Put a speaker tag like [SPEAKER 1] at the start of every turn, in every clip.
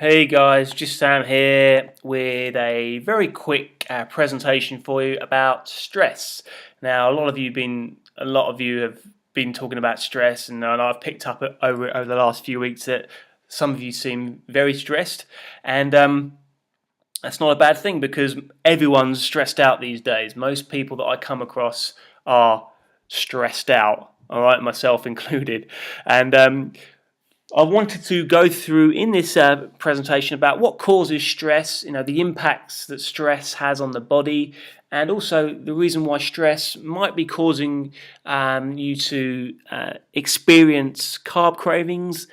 [SPEAKER 1] Hey guys, just Sam here with a very quick presentation for you about stress. Now, a lot of you have been talking about stress, and I've picked up over the last few weeks that some of you seem very stressed, and that's not a bad thing because everyone's stressed out these days. Most people that I come across are stressed out. All right, myself included, and I wanted to go through in this presentation about what causes stress, the impacts that stress has on the body, and also the reason why stress might be causing you to experience carb cravings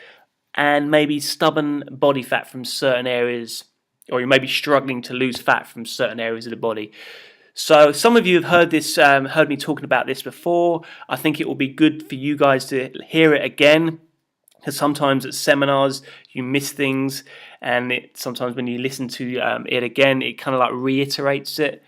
[SPEAKER 1] and maybe stubborn body fat from certain areas, or you may be struggling to lose fat from certain areas of the body. So some of you have heard me talking about this before. I think it will be good for you guys to hear it again, because sometimes at seminars you miss things, and sometimes when you listen to it again, it kind of like reiterates it,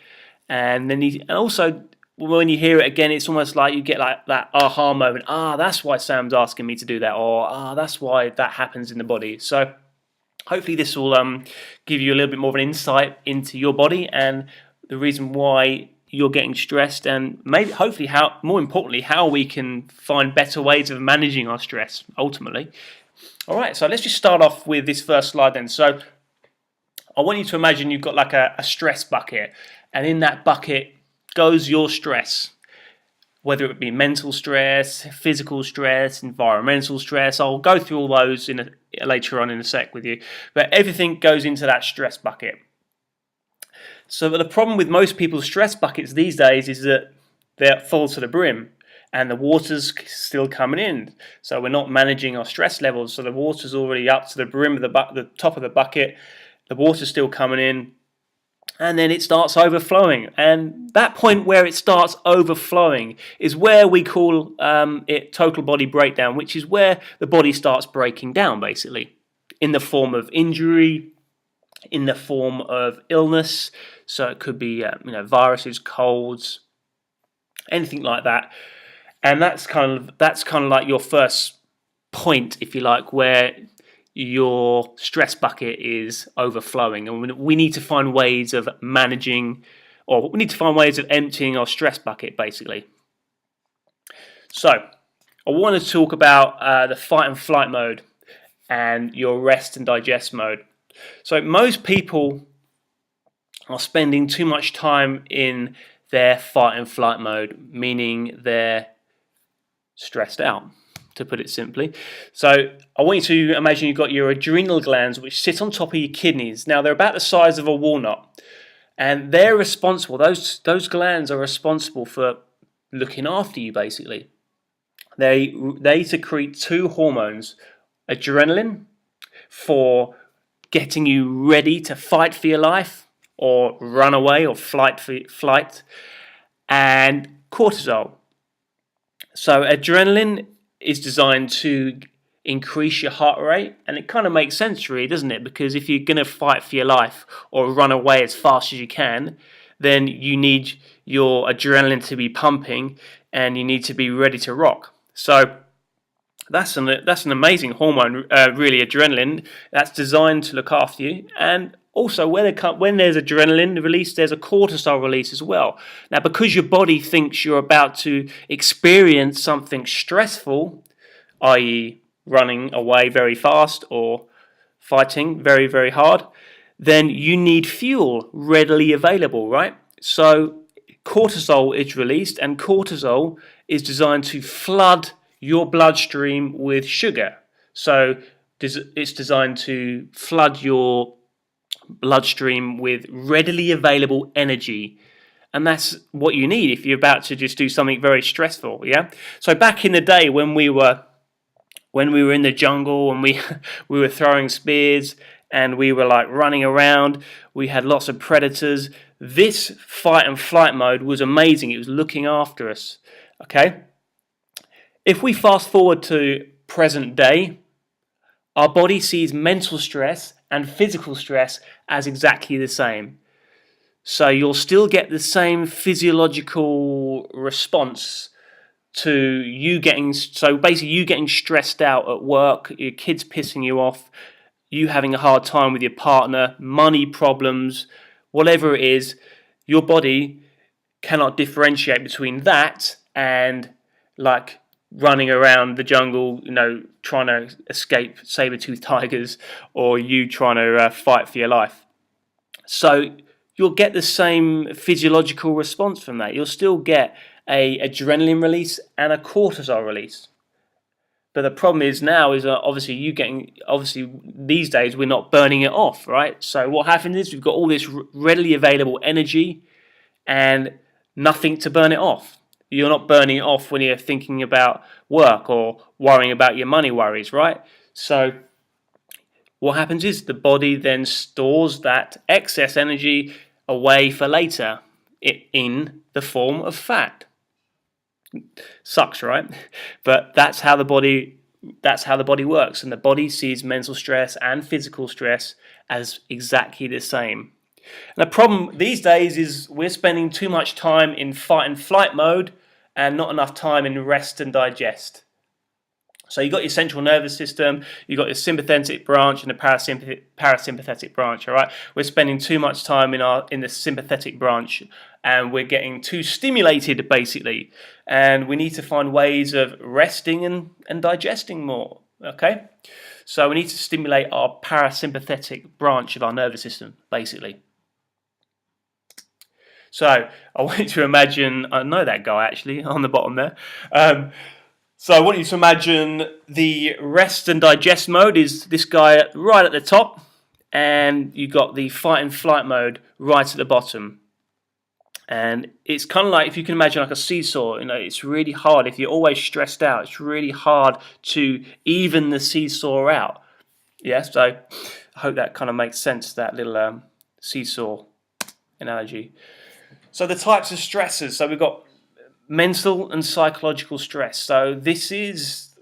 [SPEAKER 1] and also when you hear it again, it's almost like you get like that aha moment. That's why Sam's asking me to do that, or that's why that happens in the body. So hopefully this will give you a little bit more of an insight into your body and the reason why you're getting stressed, and maybe hopefully more importantly, how we can find better ways of managing our stress ultimately. All right, so let's just start off with this first slide then. So I want you to imagine you've got like a stress bucket, and in that bucket goes your stress, whether it be mental stress, physical stress, environmental stress. I'll go through all those later on in a sec with you, but everything goes into that stress bucket. So the problem with most people's stress buckets these days is that they're full to the brim and the water's still coming in. So we're not managing our stress levels. So the water's already up to the brim of the top of the bucket. The water's still coming in, and then it starts overflowing. And that point where it starts overflowing is where we call it total body breakdown, which is where the body starts breaking down, basically, in the form of injury, in the form of illness. So it could be viruses, colds, anything like that. And that's kind of like your first point, if you like, where your stress bucket is overflowing, and we need to find ways of managing, or we need to find ways of emptying our stress bucket, basically. So I want to talk about the fight and flight mode and your rest and digest mode. So most people are spending too much time in their fight and flight mode, meaning they're stressed out, to put it simply. So I want you to imagine you've got your adrenal glands, which sit on top of your kidneys. Now they're about the size of a walnut, and they're responsible. Those glands are responsible for looking after you, basically. They secrete two hormones: adrenaline for getting you ready to fight for your life, or run away, or flight, and cortisol. So adrenaline is designed to increase your heart rate, and it kind of makes sense, really, doesn't it? Because if you're going to fight for your life or run away as fast as you can, then you need your adrenaline to be pumping, and you need to be ready to rock. So that's an amazing hormone, really, adrenaline. That's designed to look after you. And also, when there's adrenaline release, there's a cortisol release as well. Now, because your body thinks you're about to experience something stressful, i.e. running away very fast or fighting very, very hard, then you need fuel readily available, right? So cortisol is released, and cortisol is designed to flood your bloodstream with sugar. So it's designed to flood your bloodstream with readily available energy, and that's what you need if you're about to just do something very stressful. Yeah. So back in the day when we were in the jungle and we were throwing spears and we were like running around, we had lots of predators. This fight and flight mode was amazing. It was looking after us. Okay. If we fast forward to present day, our body sees mental stress and physical stress as exactly the same. So you'll still get the same physiological response to you getting stressed out at work, your kids pissing you off, you having a hard time with your partner, money problems, whatever it is, your body cannot differentiate between that and like running around the jungle, trying to escape saber-toothed tigers, or you trying to fight for your life. So you'll get the same physiological response from that. You'll still get a adrenaline release and a cortisol release. But the problem is now is obviously these days we're not burning it off, right? So what happens is we've got all this readily available energy and nothing to burn it off. You're not burning it off when you're thinking about work or worrying about your money worries, right? So what happens is the body then stores that excess energy away for later in the form of fat. Sucks, right? But that's how the body works, and the body sees mental stress and physical stress as exactly the same. And the problem these days is we're spending too much time in fight and flight mode and not enough time in rest and digest. So you've got your central nervous system, you've got your sympathetic branch and the parasympathetic branch, all right? We're spending too much time in the sympathetic branch, and we're getting too stimulated, basically. And we need to find ways of resting and digesting more, okay? So we need to stimulate our parasympathetic branch of our nervous system, basically. So I want you to imagine, I know that guy actually on the bottom there. So I want you to imagine the rest and digest mode is this guy right at the top, and you got the fight and flight mode right at the bottom. And it's kind of like, if you can imagine like a seesaw, it's really hard. If you're always stressed out, it's really hard to even the seesaw out. Yeah, so I hope that kind of makes sense, that little seesaw analogy. So the types of stressors. So we've got mental and psychological stress. So this is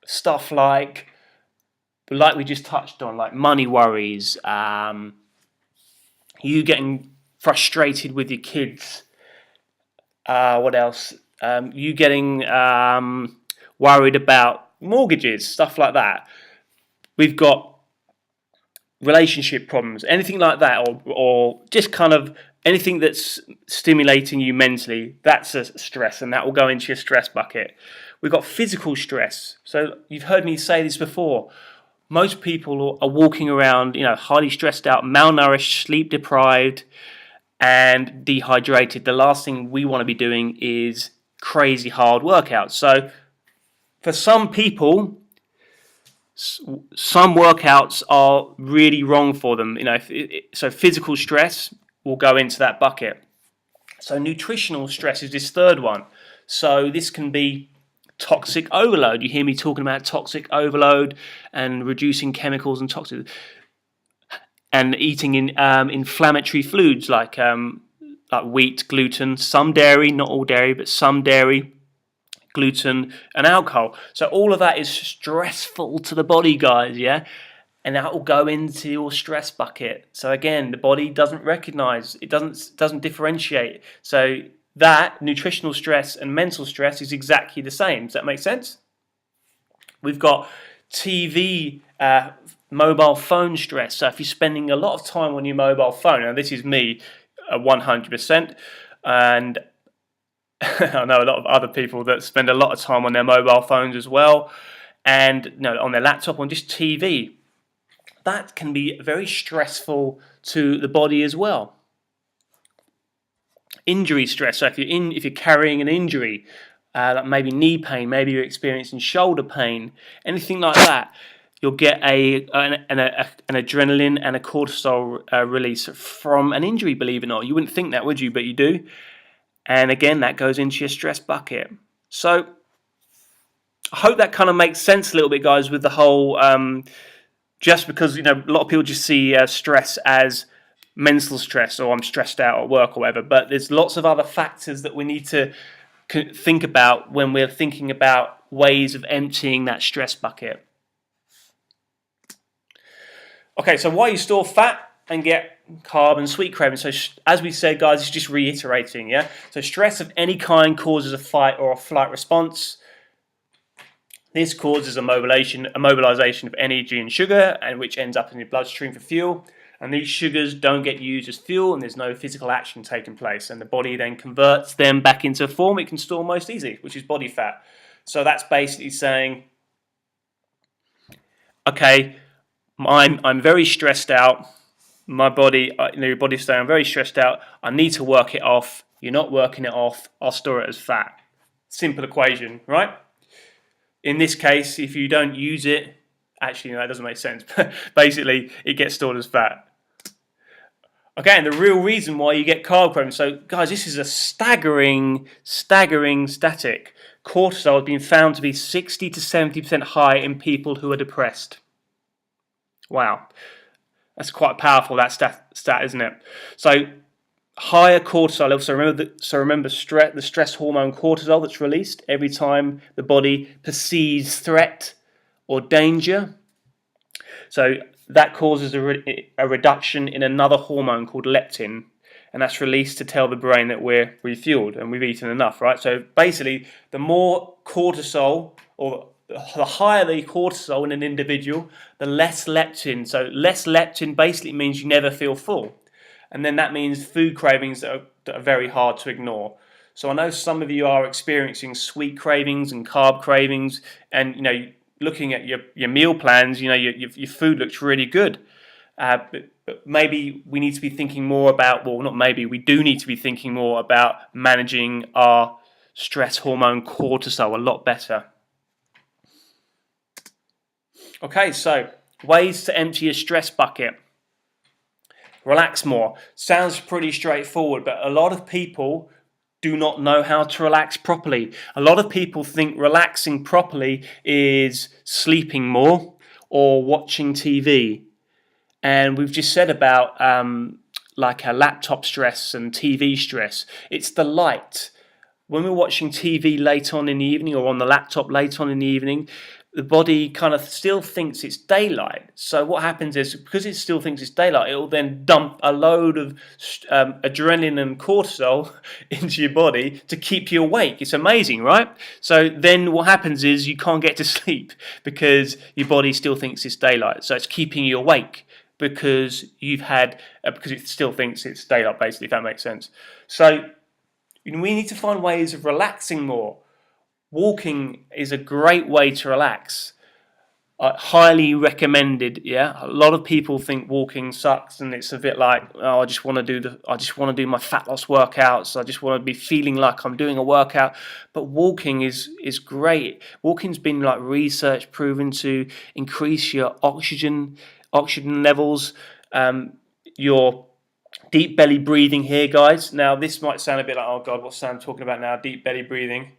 [SPEAKER 1] stuff like we just touched on, like money worries, you getting frustrated with your kids. What else? You getting worried about mortgages, stuff like that. We've got relationship problems, anything like that, or just kind of anything that's stimulating you mentally, that's a stress, and that will go into your stress bucket. We've got physical stress. So you've heard me say this before. Most people are walking around, highly stressed out, malnourished, sleep deprived, and dehydrated. The last thing we want to be doing is crazy hard workouts. So for some people, some workouts are really wrong for them. So physical stress will go into that bucket. So nutritional stress is this third one. So this can be toxic overload. You hear me talking about toxic overload and reducing chemicals and toxins, and eating inflammatory foods like wheat, gluten, some dairy, not all dairy, but some dairy, gluten, and alcohol. So all of that is stressful to the body, guys, yeah? And that will go into your stress bucket. So again, the body doesn't recognize, it doesn't differentiate. So that nutritional stress and mental stress is exactly the same. Does that make sense? We've got TV, mobile phone stress. So if you're spending a lot of time on your mobile phone, and this is me 100%, and I know a lot of other people that spend a lot of time on their mobile phones as well, and on their laptop, on just TV. That can be very stressful to the body as well. Injury stress. So if you're carrying an injury, like maybe knee pain, maybe you're experiencing shoulder pain, anything like that, you'll get an adrenaline and a cortisol release from an injury. Believe it or not, you wouldn't think that, would you? But you do. And again, that goes into your stress bucket. So I hope that kind of makes sense a little bit, guys, with the whole. Just because a lot of people just see stress as mental stress, or I'm stressed out at work or whatever, but there's lots of other factors that we need to think about when we're thinking about ways of emptying that stress bucket. Okay, so why you store fat and get carb and sweet cravings? So as we said, guys, it's just reiterating, yeah? So stress of any kind causes a fight or a flight response. This causes a mobilization of energy and sugar, and which ends up in your bloodstream for fuel. And these sugars don't get used as fuel, and there's no physical action taking place. And the body then converts them back into a form it can store most easily, which is body fat. So that's basically saying, okay, I'm very stressed out. My body, your body's saying, I'm very stressed out. I need to work it off. You're not working it off. I'll store it as fat. Simple equation, right? In this case, if you don't use it, actually, no, that doesn't make sense. But basically, it gets stored as fat. Okay, and the real reason why you get carb cravings. So, guys, this is a staggering static. Cortisol has been found to be 60 to 70% high in people who are depressed. Wow, that's quite powerful. That stat, isn't it? So, higher cortisol levels. So remember, the stress hormone cortisol that's released every time the body perceives threat or danger. So that causes a reduction in another hormone called leptin, and that's released to tell the brain that we're refueled and we've eaten enough, right? So basically, the more cortisol, or the higher the cortisol in an individual, the less leptin. So less leptin basically means you never feel full. And then that means food cravings that are very hard to ignore. So I know some of you are experiencing sweet cravings and carb cravings, and looking at your meal plans, your food looks really good. But maybe we need to be thinking more about, well, not maybe, we do need to be thinking more about managing our stress hormone cortisol a lot better. Okay, so ways to empty your stress bucket. Relax more. Sounds pretty straightforward, but a lot of people do not know how to relax properly. A lot of people think relaxing properly is sleeping more or watching TV. And we've just said about like a laptop stress and TV stress. It's the light. When we're watching TV late on in the evening or on the laptop late on in the evening, the body kind of still thinks it's daylight. So what happens is, because it still thinks it's daylight, it will then dump a load of adrenaline and cortisol into your body to keep you awake. It's amazing, right? So then what happens is you can't get to sleep because your body still thinks it's daylight. So it's keeping you awake because because it still thinks it's daylight, basically, if that makes sense. So we need to find ways of relaxing more. Walking is a great way to relax. Highly recommended. Yeah, a lot of people think walking sucks, and it's a bit like, oh, I just want to do my fat loss workouts. I just want to be feeling like I'm doing a workout. But walking is great. Walking's been research proven to increase your oxygen levels. Your deep belly breathing here, guys. Now this might sound a bit like, oh God, what's Sam talking about now? Deep belly breathing.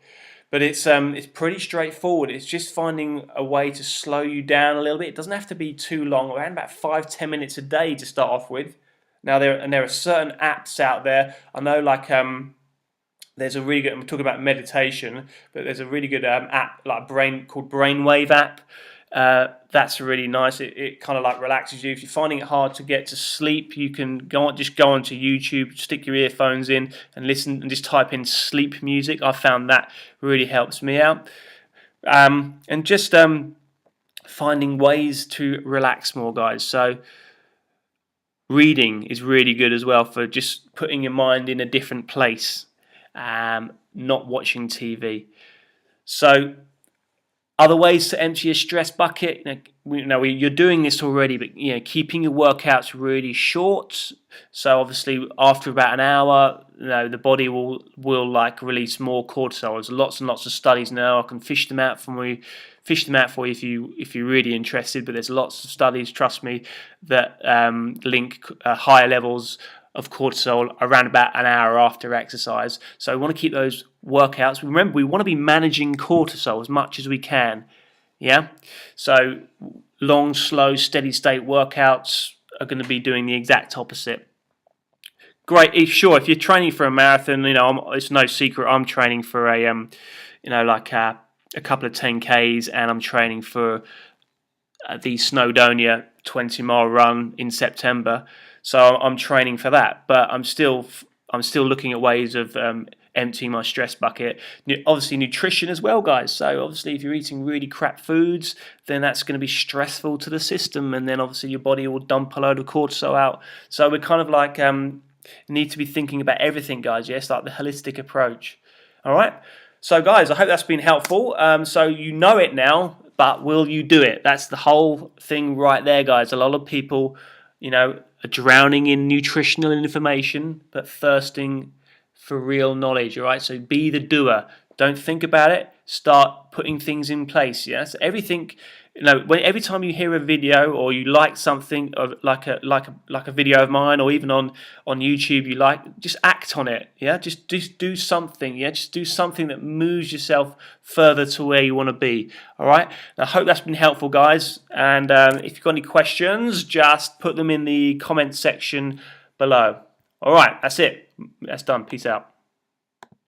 [SPEAKER 1] But it's pretty straightforward. It's just finding a way to slow you down a little bit. It doesn't have to be too long. Around about 5-10 minutes a day to start off with. Now there are certain apps out there. I know, there's a really good. I'm talking about meditation, but there's a really good app called Brainwave app. That's really nice. It kind of relaxes you. If you're finding it hard to get to sleep, you can go onto YouTube, stick your earphones in and listen, and just type in sleep music. I found that really helps me out. And just finding ways to relax more, guys. So reading is really good as well for just putting your mind in a different place. Not watching TV. So other ways to empty your stress bucket. You're doing this already, but keeping your workouts really short. So obviously, after about an hour, the body will release more cortisol. There's lots and lots of studies now. I can fish them out for you if you're really interested. But there's lots of studies, trust me, that link higher levels of cortisol around about an hour after exercise. So we want to keep those workouts. Remember, we want to be managing cortisol as much as we can. Yeah? So long, slow, steady state workouts are going to be doing the exact opposite. Great. If you're training for a marathon, it's no secret I'm training for a couple of 10Ks, and I'm training for the Snowdonia 20-mile run in September. So I'm training for that, but I'm still looking at ways of emptying my stress bucket. Obviously nutrition as well, guys. So obviously if you're eating really crap foods, then that's going to be stressful to the system, and then obviously your body will dump a load of cortisol out. So we're kind of like need to be thinking about everything, guys. Yes, like the holistic approach. All right. So guys, I hope that's been helpful. So you know it now, but will you do it? That's the whole thing right there, guys. A lot of people, are drowning in nutritional information, but thirsting for real knowledge. All right. So be the doer. Don't think about it. Start putting things in place. Yes. Everything. Every time you hear a video or you like something, of like a video of mine, or even on YouTube, you like, just act on it. Yeah, just do something. Yeah, just do something that moves yourself further to where you want to be. All right. I hope that's been helpful, guys. And if you've got any questions, just put them in the comment section below. All right, that's it. That's done. Peace out.